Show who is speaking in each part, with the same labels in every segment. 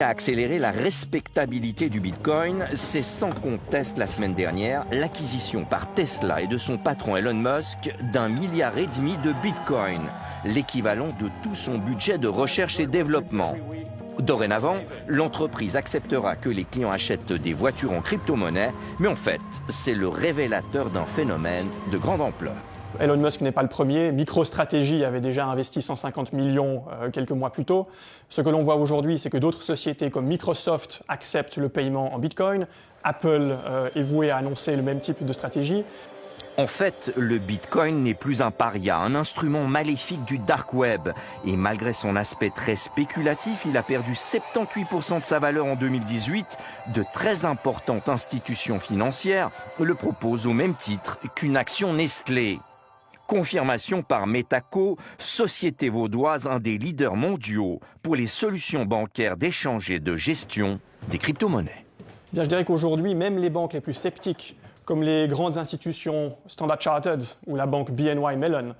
Speaker 1: A accéléré la respectabilité du Bitcoin, c'est sans conteste la semaine dernière l'acquisition par Tesla et de son patron Elon Musk d'1,5 milliard de Bitcoin, l'équivalent de tout son budget de recherche et développement. Dorénavant, l'entreprise acceptera que les clients achètent des voitures en crypto-monnaie, mais en fait, c'est le révélateur d'un phénomène de grande ampleur.
Speaker 2: Elon Musk n'est pas le premier. MicroStrategy avait déjà investi 150 millions quelques mois plus tôt. Ce que l'on voit aujourd'hui, c'est que d'autres sociétés comme Microsoft acceptent le paiement en Bitcoin. Apple est voué à annoncer le même type de stratégie.
Speaker 1: En fait, le Bitcoin n'est plus un paria, un instrument maléfique du dark web. Et malgré son aspect très spéculatif, il a perdu 78% de sa valeur en 2018. De très importantes institutions financières le proposent au même titre qu'une action Nestlé. Confirmation par Metaco, société vaudoise, un des leaders mondiaux pour les solutions bancaires d'échange et de gestion des crypto-monnaies.
Speaker 2: Bien, je dirais qu'aujourd'hui, même les banques les plus sceptiques, comme les grandes institutions Standard Chartered ou la banque BNY Mellon,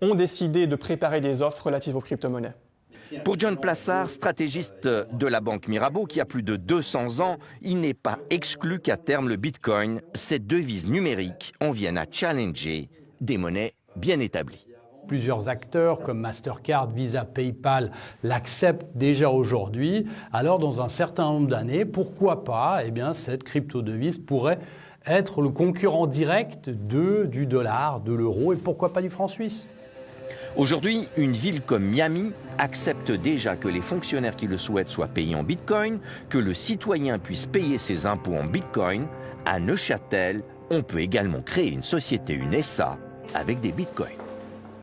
Speaker 2: ont décidé de préparer des offres relatives aux crypto-monnaies.
Speaker 1: Pour John Plassard, stratégiste de la banque Mirabeau qui a plus de 200 ans, il n'est pas exclu qu'à terme le Bitcoin, cette devise numérique, en vienne à challenger des monnaies bien établies.
Speaker 3: Plusieurs acteurs comme Mastercard, Visa, PayPal l'acceptent déjà aujourd'hui. Alors dans un certain nombre d'années, pourquoi pas, cette crypto-devise pourrait être le concurrent direct du dollar, de l'euro et pourquoi pas du franc suisse.
Speaker 1: Aujourd'hui, une ville comme Miami accepte déjà que les fonctionnaires qui le souhaitent soient payés en Bitcoin, que le citoyen puisse payer ses impôts en Bitcoin. À Neuchâtel, on peut également créer une société, une SA, avec des Bitcoins.